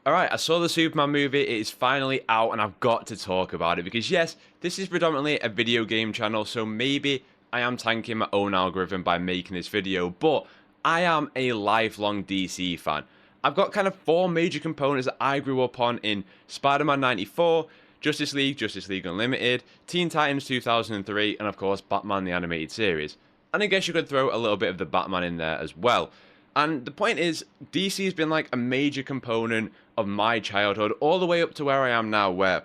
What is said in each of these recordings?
Alright, I saw the Superman movie, it is finally out and I've got to talk about it because yes, this is predominantly a video game channel, so maybe I am tanking my own algorithm by making this video, but I am a lifelong DC fan. I've got kind of four major components that I grew up on in Spider-Man 94, Justice League, Justice League Unlimited, Teen Titans 2003, and of course Batman the Animated Series. And I guess you could throw a little bit of the Batman in there as well. And the point is, DC has been like a major component of my childhood, all the way up to where I am now, where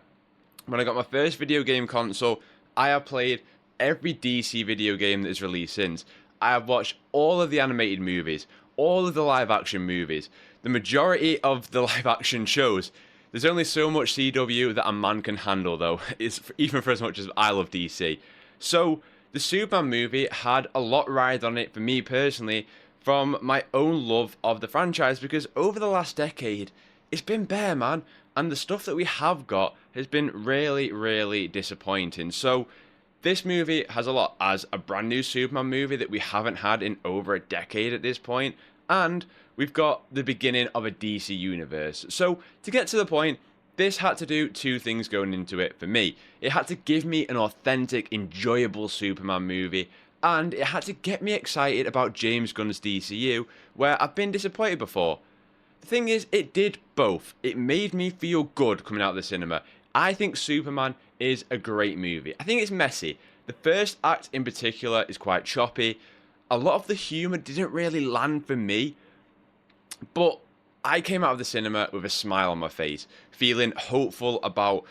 when I got my first video game console, I have played every DC video game that is released since. I have watched all of the animated movies, all of the live action movies, the majority of the live action shows. There's only so much CW that a man can handle, though, even for as much as I love DC. So, the Superman movie had a lot ride on it for me personally, from my own love of the franchise, because over the last decade, it's been bare, man, and the stuff that we have got has been really, really disappointing. So, this movie has a lot as a brand new Superman movie that we haven't had in over a decade at this point, and we've got the beginning of a DC universe. So, to get to the point, this had to do two things going into it for me. It had to give me an authentic, enjoyable Superman movie, and it had to get me excited about James Gunn's DCU, where I've been disappointed before. The thing is, it did both. It made me feel good coming out of the cinema. I think Superman is a great movie. I think it's messy. The first act in particular is quite choppy. A lot of the humour didn't really land for me, but I came out of the cinema with a smile on my face, feeling hopeful about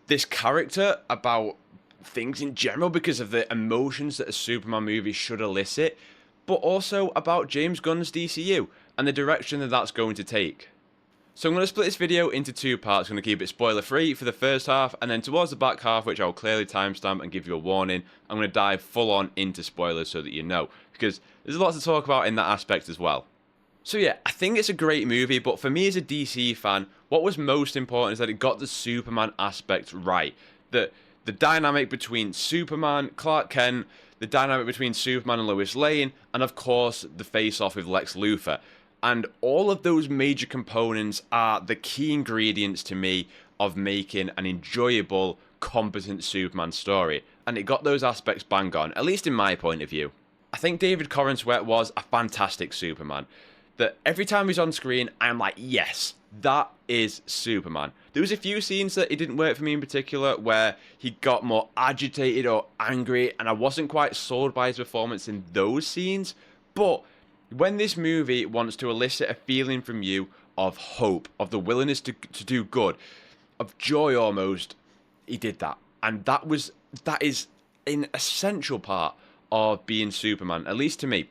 this character, about things in general because of the emotions that a Superman movie should elicit, but also about James Gunn's DCU and the direction that that's going to take. So I'm going to split this video into two parts. I'm going to keep it spoiler free for the first half, and then towards the back half, which I'll clearly timestamp and give you a warning, I'm going to dive full on into spoilers so that you know, because there's a lot to talk about in that aspect as well. So yeah, I think it's a great movie, but for me as a DC fan, what was most important is that it got the Superman aspect right. That the dynamic between Superman, Clark Kent, the dynamic between Superman and Lois Lane, and of course the face-off with Lex Luthor. And all of those major components are the key ingredients to me of making an enjoyable, competent Superman story. And it got those aspects bang on, at least in my point of view. I think David Corenswet was a fantastic Superman. That every time he's on screen, I'm like, yes, that is Superman. There was a few scenes that it didn't work for me in particular, where he got more agitated or angry, and I wasn't quite sold by his performance in those scenes. But when this movie wants to elicit a feeling from you of hope, of the willingness to do good, of joy almost, he did that. And that is an essential part of being Superman, at least to me.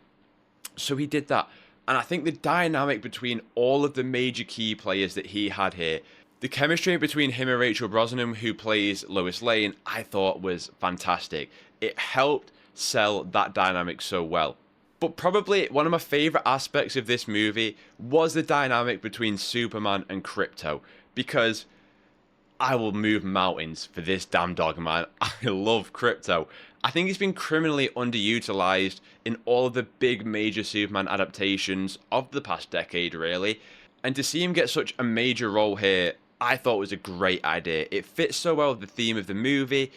So he did that. And I think the dynamic between all of the major key players that he had here, the chemistry between him and Rachel Brosnahan, who plays Lois Lane, I thought was fantastic. It helped sell that dynamic so well. But probably one of my favourite aspects of this movie was the dynamic between Superman and Krypto, because I will move mountains for this damn dog, man. I love Krypto. I think he's been criminally underutilized in all of the big major Superman adaptations of the past decade, really. And to see him get such a major role here, I thought was a great idea. It fits so well with the theme of the movie,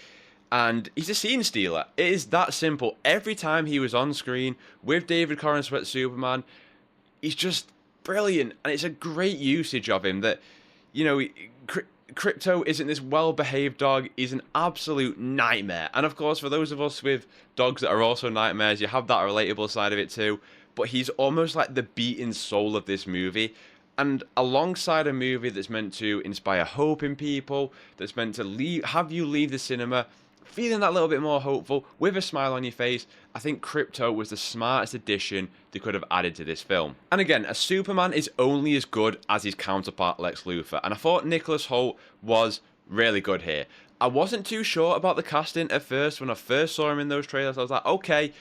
and he's a scene stealer. It is that simple. Every time he was on screen with David Corenswet's Superman, he's just brilliant, and it's a great usage of him that, you know, Krypto isn't this well-behaved dog. He's an absolute nightmare. And of course, for those of us with dogs that are also nightmares, you have that relatable side of it too. But he's almost like the beating soul of this movie. And alongside a movie that's meant to inspire hope in people, that's meant to have you leave the cinema feeling that little bit more hopeful, with a smile on your face, I think Krypto was the smartest addition they could have added to this film. And again, a Superman is only as good as his counterpart Lex Luthor, and I thought Nicholas Hoult was really good here. I wasn't too sure about the casting at first. When I first saw him in those trailers, I was like, okay,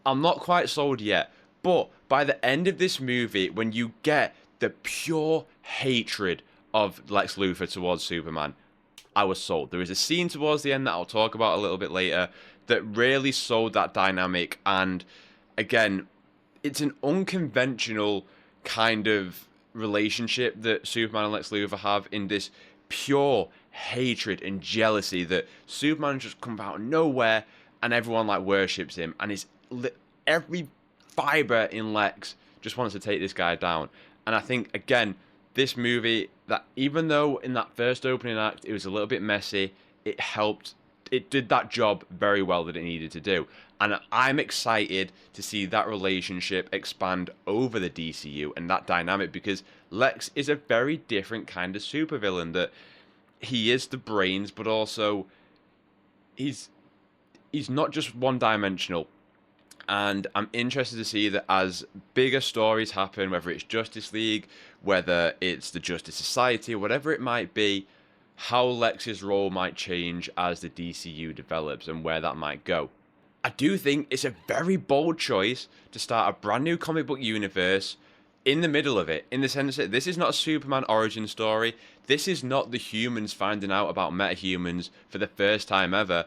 I'm not quite sold yet. But by the end of this movie, when you get the pure hatred of Lex Luthor towards Superman, I was sold. There is a scene towards the end that I'll talk about a little bit later that really sold that dynamic, and again, it's an unconventional kind of relationship that Superman and Lex Luthor have, in this pure hatred and jealousy that Superman just comes out of nowhere and everyone like worships him, and every fiber in Lex just wants to take this guy down. And I think, again, this movie, that even though in that first opening act it was a little bit messy, it did that job very well that it needed to do. And I'm excited to see that relationship expand over the DCU and that dynamic, because Lex is a very different kind of supervillain. That he is the brains, but also he's not just one-dimensional. And I'm interested to see that as bigger stories happen, whether it's Justice League, whether it's the Justice Society, or whatever it might be, how Lex's role might change as the DCU develops and where that might go. I do think it's a very bold choice to start a brand new comic book universe in the middle of it, in the sense that this is not a Superman origin story. This is not the humans finding out about metahumans for the first time ever.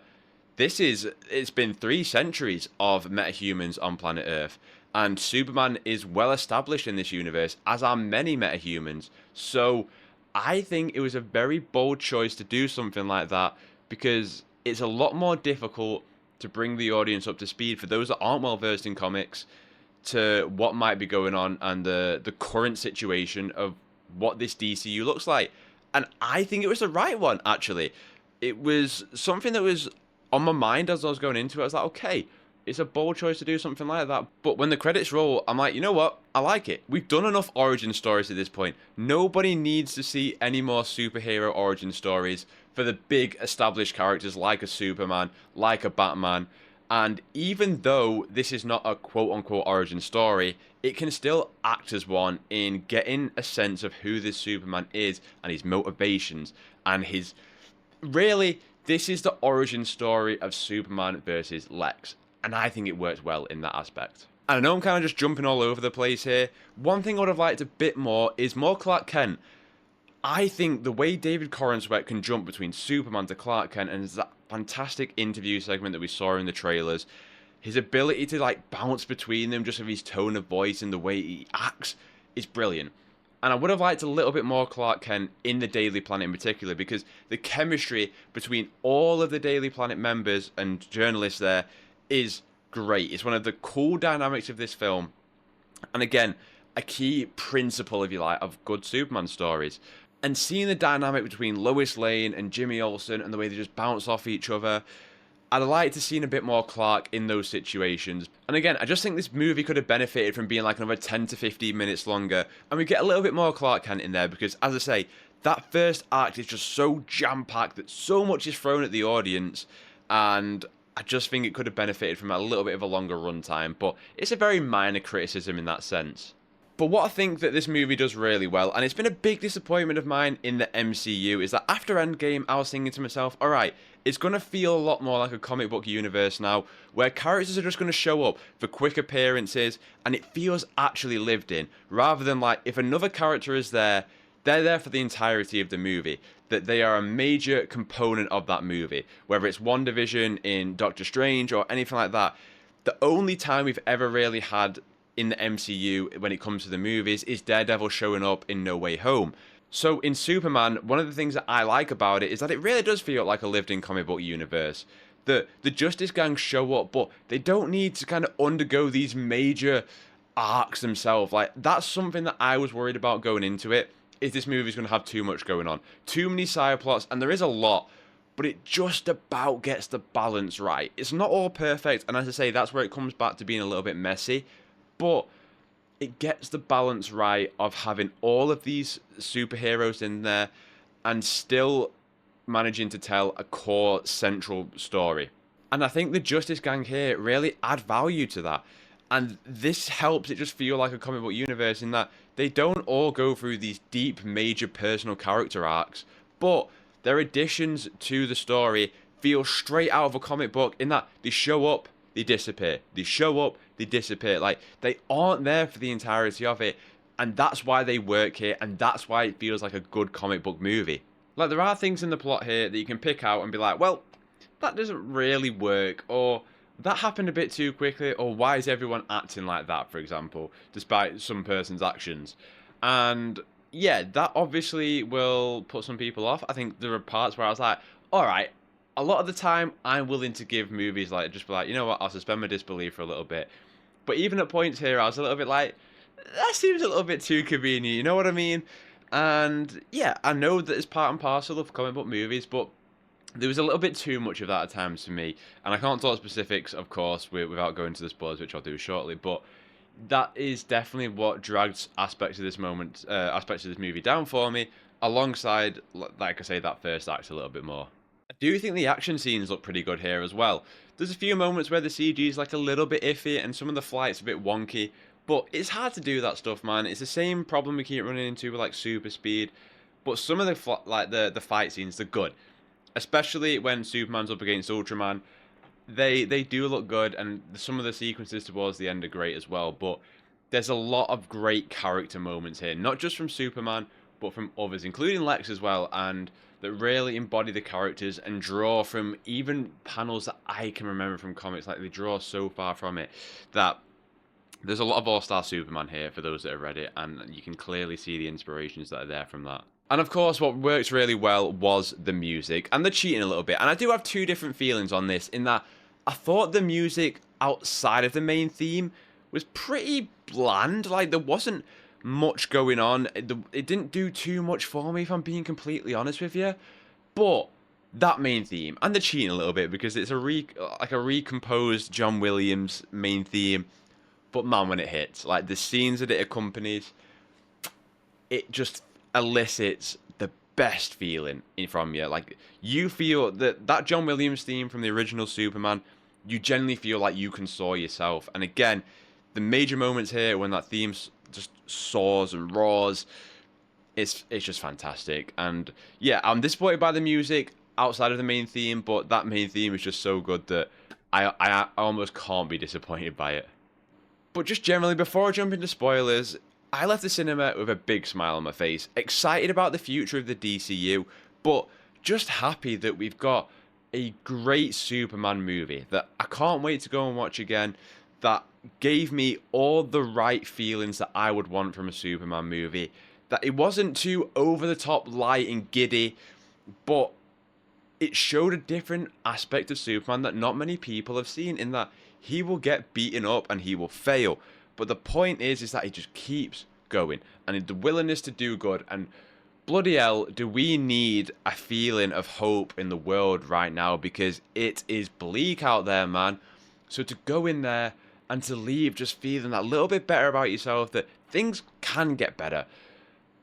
It's been 3 centuries of metahumans on planet Earth, and Superman is well established in this universe, as are many metahumans. So I think it was a very bold choice to do something like that, because it's a lot more difficult to bring the audience up to speed, for those that aren't well versed in comics, to what might be going on and the current situation of what this DCU looks like. And I think it was the right one, actually. It was something that was on my mind as I was going into it. I was like, okay, it's a bold choice to do something like that. But when the credits roll, I'm like, you know what? I like it. We've done enough origin stories at this point. Nobody needs to see any more superhero origin stories for the big established characters like a Superman, like a Batman. And even though this is not a quote-unquote origin story, it can still act as one in getting a sense of who this Superman is and his motivations and his... Really, this is the origin story of Superman versus Lex, and I think it works well in that aspect. And I know I'm kind of just jumping all over the place here. One thing I would have liked a bit more is more Clark Kent. I think the way David Corenswet can jump between Superman to Clark Kent, and that fantastic interview segment that we saw in the trailers, his ability to like bounce between them just with his tone of voice and the way he acts, is brilliant. And I would have liked a little bit more Clark Kent in the Daily Planet in particular, because the chemistry between all of the Daily Planet members and journalists there is great. It's one of the cool dynamics of this film. And again, a key principle, if you like, of good Superman stories. And seeing the dynamic between Lois Lane and Jimmy Olsen and the way they just bounce off each other, I'd like to see a bit more Clark in those situations. And again, I just think this movie could have benefited from being like another 10 to 15 minutes longer, and we get a little bit more Clark Kent in there, because, as I say, that first act is just so jam-packed that so much is thrown at the audience, and I just think it could have benefited from a little bit of a longer runtime, but it's a very minor criticism in that sense. But what I think that this movie does really well, and it's been a big disappointment of mine in the MCU, is that after Endgame, I was thinking to myself, alright, it's going to feel a lot more like a comic book universe now, where characters are just going to show up for quick appearances, and it feels actually lived in, rather than like, if another character is there, they're there for the entirety of the movie, that they are a major component of that movie, whether it's WandaVision in Doctor Strange or anything like that. The only time we've ever really had in the MCU when it comes to the movies is Daredevil showing up in No Way Home. So in Superman, one of the things that I like about it is that it really does feel like a lived-in comic book universe. The Justice Gang show up, but they don't need to kind of undergo these major arcs themselves. Like, that's something that I was worried about going into it, is this movie's going to have too much going on. Too many side plots, and there is a lot, but it just about gets the balance right. It's not all perfect, and as I say, that's where it comes back to being a little bit messy, but it gets the balance right of having all of these superheroes in there and still managing to tell a core central story. And I think the Justice Gang here really add value to that. And this helps it just feel like a comic book universe in that they don't all go through these deep, major personal character arcs, but their additions to the story feel straight out of a comic book in that they show up, they disappear. They show up, they disappear. Like, they aren't there for the entirety of it, and that's why they work here, and that's why it feels like a good comic book movie. Like, there are things in the plot here that you can pick out and be like, well, that doesn't really work, or that happened a bit too quickly, or why is everyone acting like that, for example, despite some person's actions. And yeah, that obviously will put some people off. I think there are parts where I was like, all right, a lot of the time I'm willing to give movies like, just be like, you know what, I'll suspend my disbelief for a little bit. But even at points here, I was a little bit like, that seems a little bit too convenient, you know what I mean? And yeah, I know that it's part and parcel of comic book movies, but there was a little bit too much of that at times for me. And I can't talk specifics, of course, without going to the spoilers, which I'll do shortly. But that is definitely what dragged aspects of this movie down for me, alongside, like I say, that first act a little bit more. I do think the action scenes look pretty good here as well. There's a few moments where the CG is like a little bit iffy and some of the flights a bit wonky, but it's hard to do that stuff, man. It's the same problem we keep running into with like super speed, but some of the fight scenes they're good, especially when Superman's up against Ultraman. They do look good, and some of the sequences towards the end are great as well. But there's a lot of great character moments here, not just from Superman, but from others, including Lex as well, and that really embody the characters and draw from even panels that I can remember from comics. Like, they draw so far from it that there's a lot of All-Star Superman here for those that have read it, and you can clearly see the inspirations that are there from that. And of course, what works really well was the music and the cheating a little bit. And I do have two different feelings on this, in that I thought the music outside of the main theme was pretty bland. Like, there wasn't much going on. It didn't do too much for me, if I'm being completely honest with you. But that main theme, and the cheating a little bit, because it's like a recomposed John Williams main theme. But man, when it hits, like the scenes that it accompanies, it just elicits the best feeling from you. Like, you feel that John Williams theme from the original Superman, you generally feel like you can soar yourself. And again, the major moments here when that theme just soars and roars, it's just fantastic. And yeah, I'm disappointed by the music outside of the main theme, but that main theme is just so good that I almost can't be disappointed by it. But just generally, before I jump into spoilers, I left the cinema with a big smile on my face, excited about the future of the DCU, but just happy that we've got a great Superman movie that I can't wait to go and watch again, that gave me all the right feelings that I would want from a Superman movie, that it wasn't too over the top light and giddy, but it showed a different aspect of Superman that not many people have seen, in that he will get beaten up and he will fail. But the point is that he just keeps going. And the willingness to do good. And bloody hell, do we need a feeling of hope in the world right now, because it is bleak out there, man. So to go in there and to leave just feeling that little bit better about yourself, that things can get better.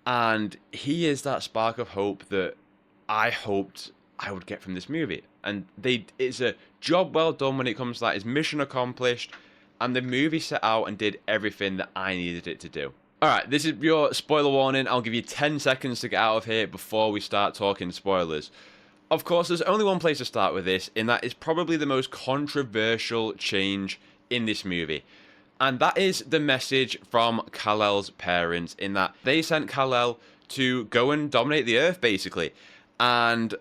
And he is that spark of hope that I hoped I would get from this movie. And it's a job well done when it comes to that. It's mission accomplished, and the movie set out and did everything that I needed it to do. Alright, this is your spoiler warning. I'll give you 10 seconds to get out of here before we start talking spoilers. Of course, there's only one place to start with this, in that it's probably the most controversial change in this movie. And that is the message from Kal-El's parents, in that they sent Kal-El to go and dominate the Earth, basically. And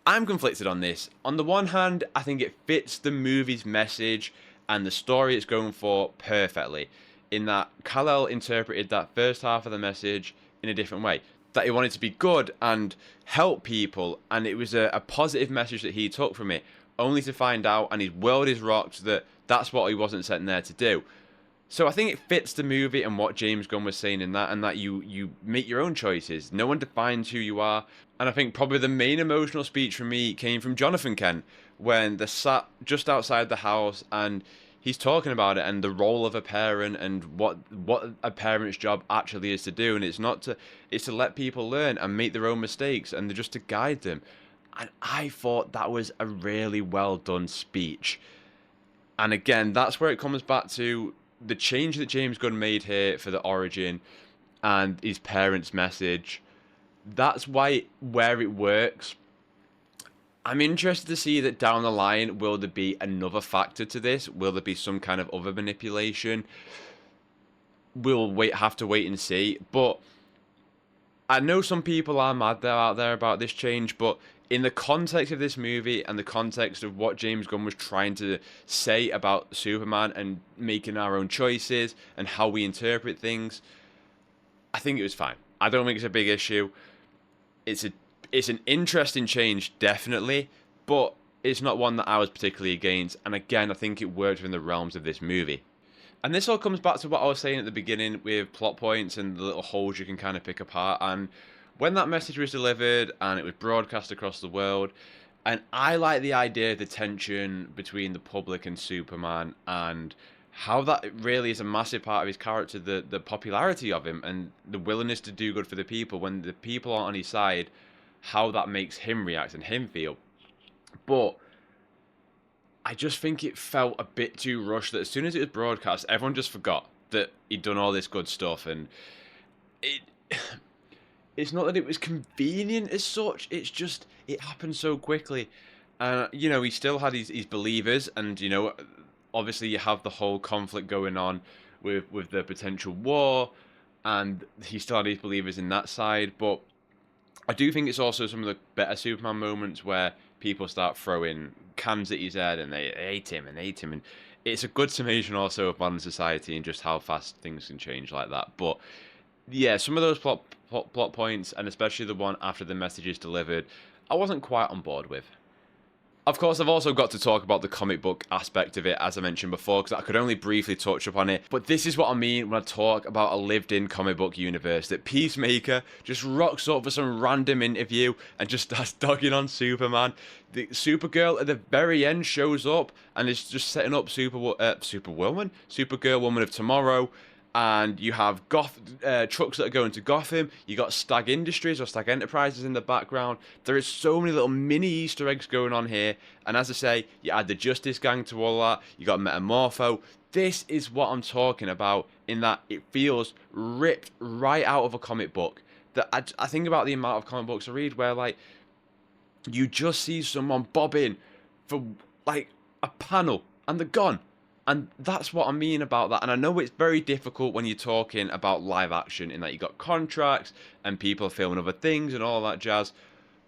I'm conflicted on this. On the one hand, I think it fits the movie's message and the story it's going for perfectly, in that Kal-El interpreted that first half of the message in a different way. That he wanted to be good and help people, and it was a positive message that he took from it, only to find out, and his world is rocked, that that's what he wasn't sent there to do. So I think it fits the movie and what James Gunn was saying in that, and that you make your own choices. No one defines who you are. And I think probably the main emotional speech for me came from Jonathan Kent, when they're sat just outside the house and he's talking about it and the role of a parent and what a parent's job actually is to do. And it's to let people learn and make their own mistakes, and just to guide them. And I thought that was a really well done speech. And again, that's where it comes back to the change that James Gunn made here for the origin and his parents' message. That's where it works. I'm interested to see that down the line, will there be another factor to this? Will there be some kind of other manipulation? We'll have to wait and see. But I know some people are mad out there about this change, but in the context of this movie and the context of what James Gunn was trying to say about Superman and making our own choices and how we interpret things, I think it was fine. I don't think it's a big issue. It's a it's an interesting change, definitely, but it's not one that I was particularly against. And again, I think it worked within the realms of this movie. And this all comes back to what I was saying at the beginning with plot points and the little holes you can kind of pick apart. And when that message was delivered and it was broadcast across the world, and I like the idea of the tension between the public and Superman and how that really is a massive part of his character, the popularity of him and the willingness to do good for the people when the people aren't on his side, how that makes him react and him feel. But I just think it felt a bit too rushed that as soon as it was broadcast, everyone just forgot that he'd done all this good stuff. And it it's not that it was convenient as such, it's just it happened so quickly. You know, he still had his believers, and you know, obviously you have the whole conflict going on with the potential war, and he still had his believers in that side. But I do think it's also some of the better Superman moments where people start throwing cans at his head and they hate him and hate him. And it's a good summation also of modern society and just how fast things can change like that. But yeah, some of those plot points, and especially the one after the message is delivered, I wasn't quite on board with. Of course, I've also got to talk about the comic book aspect of it, as I mentioned before, because I could only briefly touch upon it. But this is what I mean when I talk about a lived-in comic book universe, that Peacemaker just rocks up for some random interview and just starts dogging on Superman. The Supergirl at the very end shows up and is just setting up Supergirl, Woman of Tomorrow. And you have trucks that are going to Gotham. You got Stag Industries or Stag Enterprises in the background. There is so many little mini Easter eggs going on here. And as I say, you add the Justice Gang to all that. You got Metamorpho. This is what I'm talking about, in that it feels ripped right out of a comic book. That I think about the amount of comic books I read where, like, you just see someone bobbing for, like, a panel and they're gone. And that's what I mean about that. And I know it's very difficult when you're talking about live action, in that you got contracts and people are filming other things and all that jazz.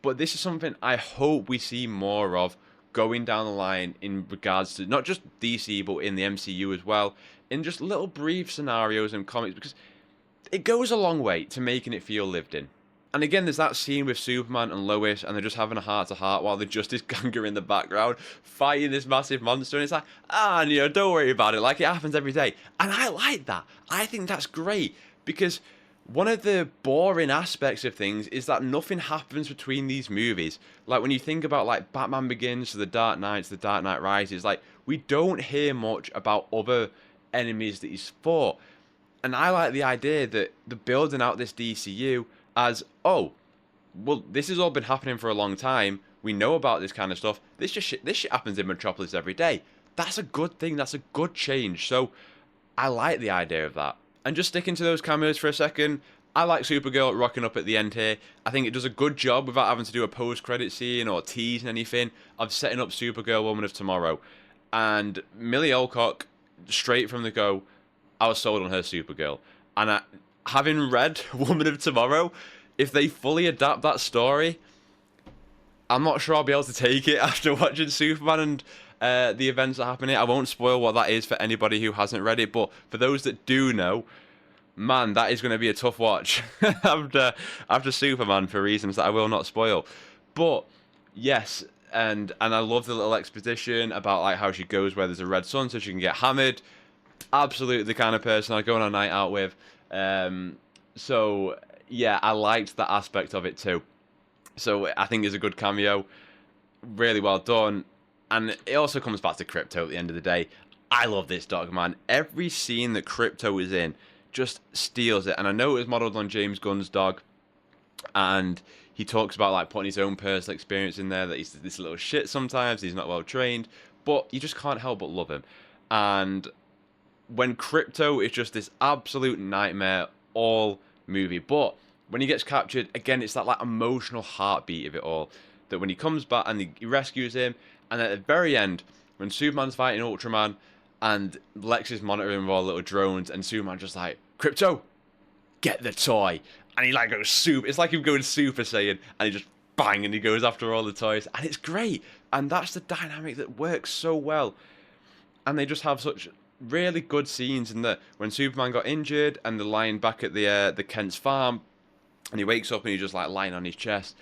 But this is something I hope we see more of going down the line in regards to not just DC, but in the MCU as well, in just little brief scenarios and comics, because it goes a long way to making it feel lived in. And again, there's that scene with Superman and Lois, and they're just having a heart-to-heart while the Justice Gang are in the background fighting this massive monster. And it's like, you know, don't worry about it. Like, it happens every day. And I like that. I think that's great, because one of the boring aspects of things is that nothing happens between these movies. Like, when you think about, like, Batman Begins to The Dark Knight to The Dark Knight Rises, like, we don't hear much about other enemies that he's fought. And I like the idea that they're building out this DCU as, oh, well, this has all been happening for a long time. We know about this kind of stuff. This shit happens in Metropolis every day. That's a good thing. That's a good change. So I like the idea of that. And just sticking to those cameos for a second, I like Supergirl rocking up at the end here. I think it does a good job without having to do a post-credit scene or teasing anything of setting up Supergirl, Woman of Tomorrow. And Millie Alcock, straight from the go, I was sold on her Supergirl. And having read Woman of Tomorrow, if they fully adapt that story, I'm not sure I'll be able to take it after watching Superman and the events that happen here. I won't spoil what that is for anybody who hasn't read it, but for those that do know, man, that is going to be a tough watch after Superman, for reasons that I will not spoil. But yes, and I love the little exposition about, like, how she goes where there's a red sun so she can get hammered. Absolutely the kind of person I'd go on a night out with. So yeah, I liked that aspect of it too. So I think it's a good cameo, really well done. And it also comes back to Krypto at the end of the day. I love this dog, man. Every scene that Krypto is in just steals it. And I know it was modeled on James Gunn's dog, and he talks about, like, putting his own personal experience in there, that he's this little shit sometimes, he's not well trained, but you just can't help but love him. And when Krypto is just this absolute nightmare all movie, but when he gets captured, again, it's that, like, emotional heartbeat of it all, that when he comes back and he rescues him, and at the very end, when Superman's fighting Ultraman and Lex is monitoring with all the little drones, and Superman just like, Krypto, get the toy, and he, like, goes super, it's like him going Super Saiyan, and he just bang, and he goes after all the toys, and it's great. And that's the dynamic that works so well. And they just have such really good scenes in that when Superman got injured and they're lying back at the Kent's farm, and he wakes up and he's just like lying on his chest.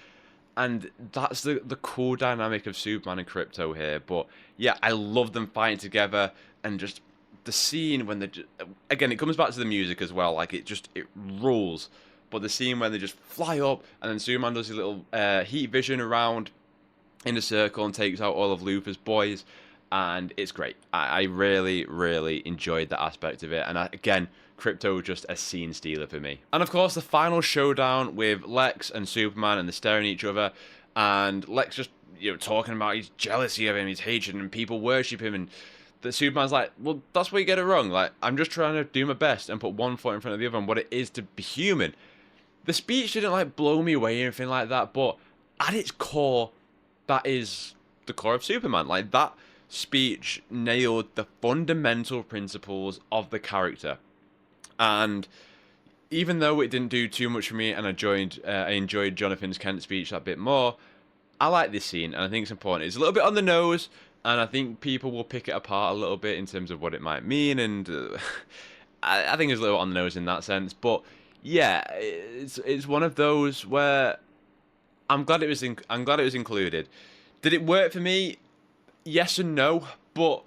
And that's the cool dynamic of Superman and Crypto here. But yeah, I love them fighting together, and just the scene when they again, it comes back to the music as well. Like it rules. But the scene when they just fly up, and then Superman does his little heat vision around in a circle and takes out all of Luthor's boys, and it's great. I really, really enjoyed that aspect of it. And again, Crypto just a scene stealer for me. And of course, the final showdown with Lex and Superman, and they're staring at each other, and Lex just talking about his jealousy of him, his hatred, and people worship him, and the Superman's like, well, that's where you get it wrong. Like, I'm just trying to do my best and put one foot in front of the other and what it is to be human. The speech didn't like blow me away or anything like that, but at its core, that is the core of Superman. Like, that speech nailed the fundamental principles of the character. And even though it didn't do too much for me, and I enjoyed Jonathan Kent's speech that bit more, I like this scene, and I think it's important. It's a little bit on the nose, and I think people will pick it apart a little bit in terms of what it might mean, and I think it's a little on the nose in that sense. But yeah, it's one of those where I'm glad it was included. Did it work for me? Yes and no, but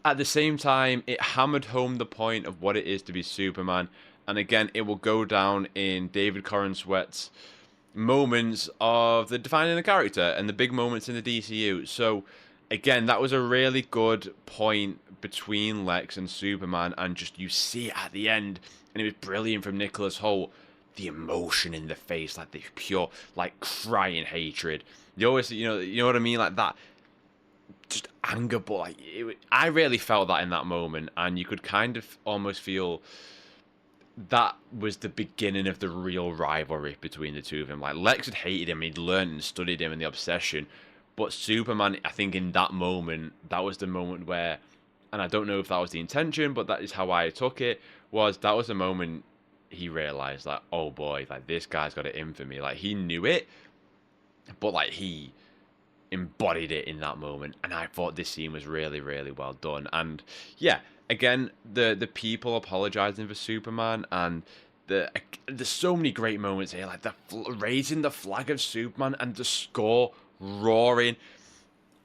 at the same time, it hammered home the point of what it is to be Superman. And again, it will go down in David Corenswet's moments of the defining the character and the big moments in the DCU. So again, that was a really good point between Lex and Superman, and just you see it at the end, and it was brilliant from Nicholas Hoult. The emotion in the face, like the pure, like crying hatred. You always, you know what I mean, like that, just anger. But like, I really felt that in that moment, and you could kind of almost feel that was the beginning of the real rivalry between the two of them. Like, Lex had hated him, he'd learned and studied him and the obsession. But Superman, I think in that moment, that was the moment where, and I don't know if that was the intention, but that is how I took it, that was the moment he realized, like, oh boy, like, this guy's got it in for me. Like, he knew it, but like, he embodied it in that moment. And I thought this scene was really, really well done. And yeah, again, the people apologizing for Superman, and there's so many great moments here, like the raising the flag of Superman and the score roaring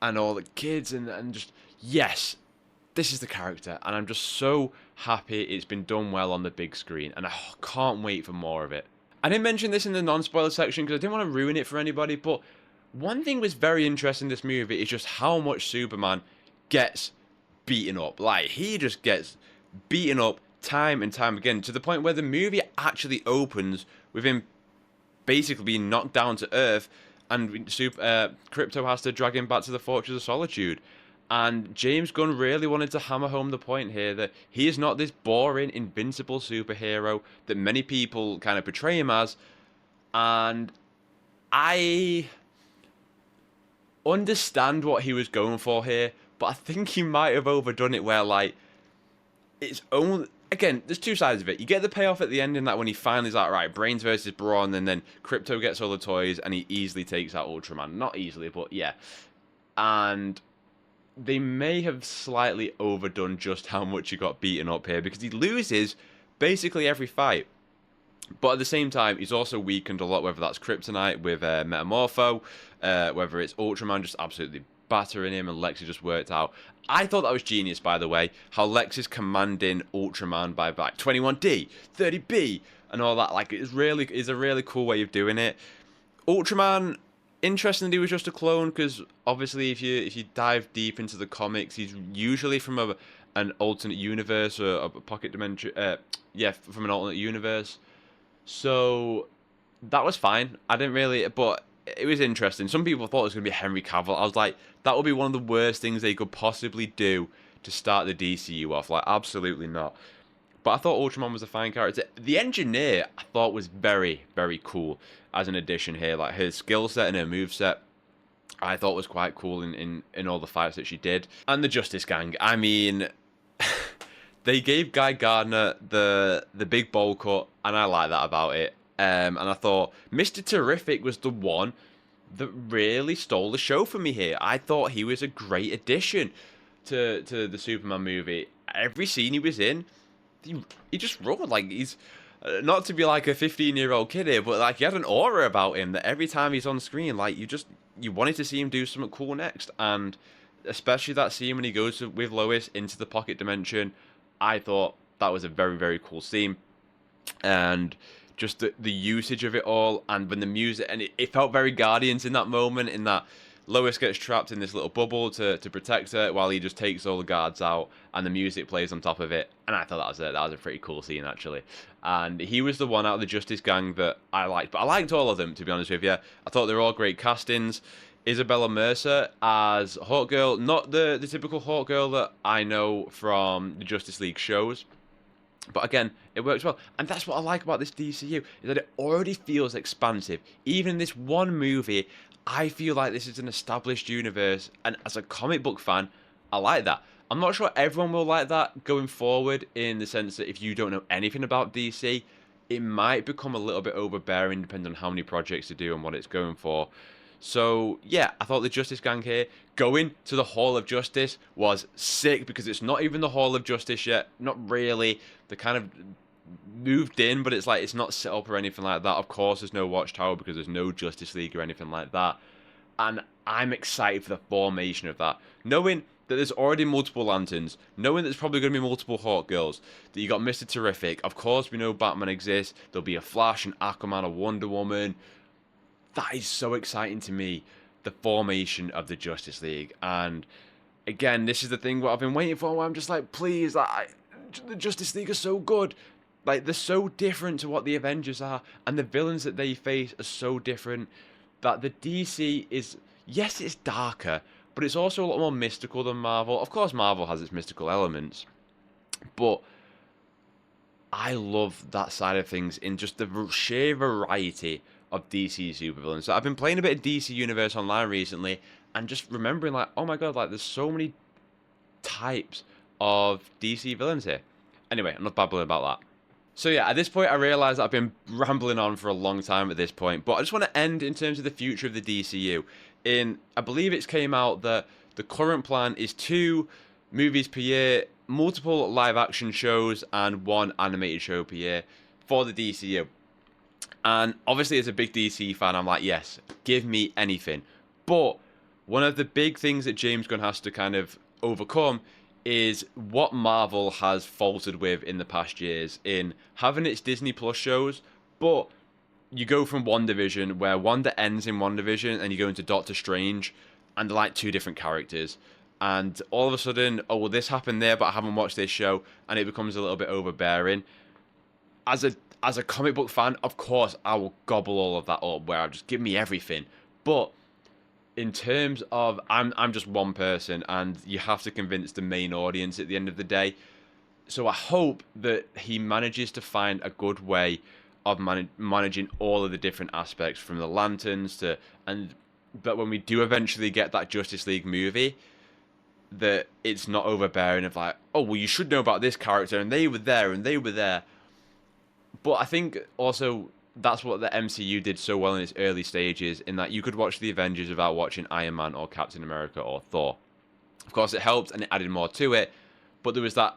and all the kids, and just, yes, this is the character, and I'm just so happy it's been done well on the big screen, and I can't wait for more of it. I didn't mention this in the non-spoiler section because I didn't want to ruin it for anybody, but one thing was very interesting in this movie is just how much Superman gets beaten up. Like, he just gets beaten up time and time again, to the point where the movie actually opens with him basically being knocked down to Earth, and Crypto has to drag him back to the Fortress of Solitude. And James Gunn really wanted to hammer home the point here that he is not this boring, invincible superhero that many people kind of portray him as. And I understand what he was going for here, but I think he might have overdone it, where, like, it's only, again, there's two sides of it. You get the payoff at the end in that when he finally is like, right, Brains versus Brawn, and then Crypto gets all the toys and he easily takes out Ultraman. Not easily, but yeah. And they may have slightly overdone just how much he got beaten up here, because he loses basically every fight. But at the same time, he's also weakened a lot, whether that's Kryptonite with Metamorpho, whether it's Ultraman just absolutely battering him, and Lex just worked out. I thought that was genius, by the way, how Lex is commanding Ultraman by like 21D, 30B, and all that. Like, it's a really cool way of doing it. Ultraman, interestingly, was just a clone, because obviously if you dive deep into the comics, he's usually from an alternate universe, or a pocket dimension. From an alternate universe. So that was fine. I didn't really, but it was interesting. Some people thought it was going to be Henry Cavill. I was like, that would be one of the worst things they could possibly do to start the DCU off. Like, absolutely not. But I thought Ultraman was a fine character. The Engineer, I thought, was very, very cool as an addition here. Like, her skill set and her moveset, I thought was quite cool in all the fights that she did. And the Justice Gang, I mean, they gave Guy Gardner the big bowl cut, and I like that about it. And I thought Mr. Terrific was the one that really stole the show for me here. I thought he was a great addition to the Superman movie. every scene he was in, he just roared. Like, he's not to be like a 15-year-old kid here, but like he had an aura about him that every time he's on screen, like you wanted to see him do something cool next. And especially that scene when he goes with Lois into the pocket dimension, I thought that was a very, very cool scene. And just the usage of it all, and when the music, and it felt very Guardians in that moment, in that Lois gets trapped in this little bubble to protect her while he just takes all the guards out, and the music plays on top of it. And I thought that was a pretty cool scene, actually. And he was the one out of the Justice Gang that I liked, but I liked all of them, to be honest with you. I thought they were all great castings. Isabella Mercer as Hawkgirl, not the typical Hawkgirl that I know from the Justice League shows. But again, it works well. And that's what I like about this DCU, is that it already feels expansive. Even in this one movie, I feel like this is an established universe. And as a comic book fan, I like that. I'm not sure everyone will like that going forward, in the sense that if you don't know anything about DC, it might become a little bit overbearing depending on how many projects to do and what it's going for. So, yeah, I thought the Justice Gang here, going to the Hall of Justice, was sick, because it's not even the Hall of Justice yet. Not really. They kind of moved in, but it's like, it's not set up or anything like that. Of course, there's no Watchtower because there's no Justice League or anything like that. And I'm excited for the formation of that. Knowing that there's already multiple Lanterns, knowing that there's probably going to be multiple Hawkgirls, that you got Mr. Terrific. Of course, we know Batman exists. There'll be a Flash, an Aquaman, a Wonder Woman. That is so exciting to me, the formation of the Justice League. And again, this is the thing what I've been waiting for, where I'm just like, please, the Justice League are so good. Like, they're so different to what the Avengers are, and the villains that they face are so different, that the DC is, yes, it's darker, but it's also a lot more mystical than Marvel. Of course, Marvel has its mystical elements, but I love that side of things in just the sheer variety of DC supervillains. So I've been playing a bit of DC Universe Online recently, and just remembering, like, oh my god, like, there's so many types of DC villains here. Anyway, enough babbling about that. So yeah, at this point I realise that I've been rambling on for a long time at this point, but I just want to end in terms of the future of the DCU. I believe it's came out that the current plan is 2 movies per year, multiple live action shows, and 1 animated show per year for the DCU. And obviously, as a big DC fan, I'm like, yes, give me anything. But one of the big things that James Gunn has to kind of overcome is what Marvel has faltered with in the past years, in having its Disney Plus shows, but you go from WandaVision, where Wanda ends in WandaVision, and you go into Doctor Strange, and they're like 2 different characters. And all of a sudden, oh, well, this happened there, but I haven't watched this show, and it becomes a little bit overbearing. As a comic book fan, of course, I will gobble all of that up, where I'll just give me everything. But in terms of, I'm just one person, and you have to convince the main audience at the end of the day. So I hope that he manages to find a good way of managing all of the different aspects, from the Lanterns to, and that when we do eventually get that Justice League movie, that it's not overbearing of like, oh, well, you should know about this character, and they were there, and they were there. But I think also that's what the MCU did so well in its early stages, in that you could watch the Avengers without watching Iron Man or Captain America or Thor. Of course, it helped and it added more to it, but there was that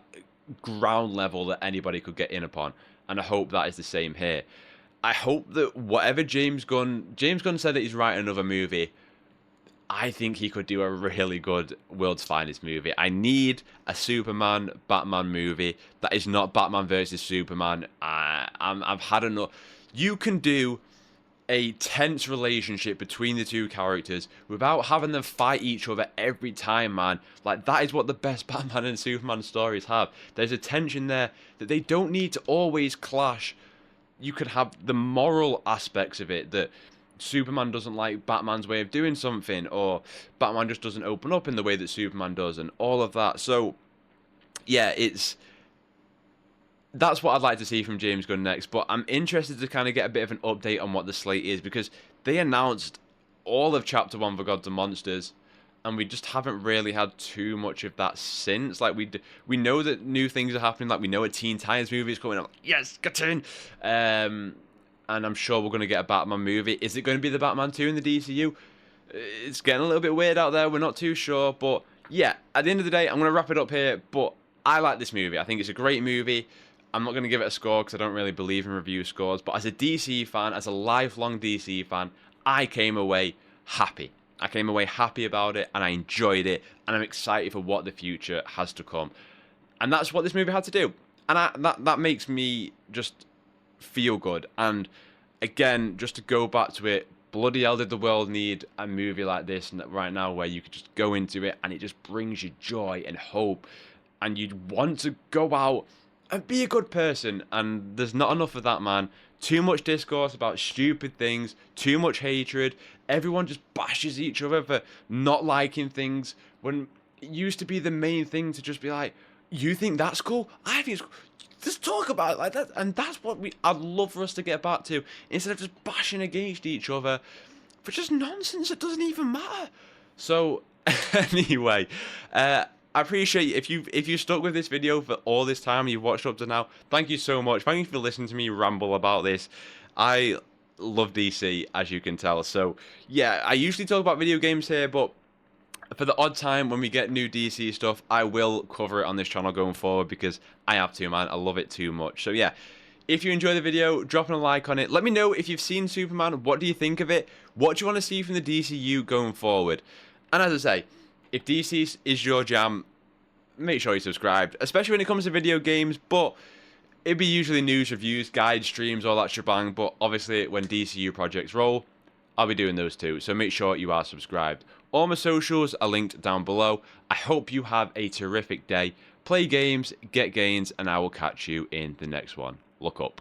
ground level that anybody could get in upon, and I hope that is the same here. I hope that whatever James Gunn said that he's writing another movie. I think he could do a really good World's Finest movie. I need a Superman Batman movie that is not Batman versus Superman. I've had enough. You can do a tense relationship between the 2 characters without having them fight each other every time, man. Like, that is what the best Batman and Superman stories have. There's a tension there that they don't need to always clash. You could have the moral aspects of it, that Superman doesn't like Batman's way of doing something, or Batman just doesn't open up in the way that Superman does, and all of that. So yeah, that's what I'd like to see from James Gunn next. But I'm interested to kind of get a bit of an update on what the slate is, because they announced all of Chapter 1 for Gods and Monsters, and we just haven't really had too much of that since. Like, we know that new things are happening. Like, we know a Teen Titans movie is coming out. Yes, get in. And I'm sure we're going to get a Batman movie. Is it going to be the Batman 2 in the DCU? It's getting a little bit weird out there. We're not too sure. But yeah, at the end of the day, I'm going to wrap it up here. But I like this movie. I think it's a great movie. I'm not going to give it a score because I don't really believe in review scores. But as a DC fan, as a lifelong DC fan, I came away happy. I came away happy about it, and I enjoyed it, and I'm excited for what the future has to come. And that's what this movie had to do. And that makes me just feel good. And again, just to go back to it, bloody hell did the world need a movie like this right now where you could just go into it and it just brings you joy and hope. And you'd want to go out and be a good person. And there's not enough of that, man. Too much discourse about stupid things, too much hatred. Everyone just bashes each other for not liking things when it used to be the main thing to just be like, you think that's cool? I think it's cool. Just talk about it like that. And that's what I'd love for us to get back to. Instead of just bashing against each other for just nonsense that doesn't even matter. So, anyway, I appreciate if you stuck with this video for all this time and you've watched up to now. Thank you so much. Thank you for listening to me ramble about this. I love DC, as you can tell. So, yeah, I usually talk about video games here, but for the odd time when we get new DC stuff, I will cover it on this channel going forward because I have to, man. I love it too much. So yeah, if you enjoy the video, dropping a like on it. Let me know if you've seen Superman. What do you think of it? What do you want to see from the DCU going forward? And as I say, if DC is your jam, make sure you subscribe, especially when it comes to video games. But it'd be usually news, reviews, guides, streams, all that shebang. But obviously, when DCU projects roll, I'll be doing those too, so make sure you are subscribed. All my socials are linked down below. I hope you have a terrific day. Play games, get gains, and I will catch you in the next one. Look up.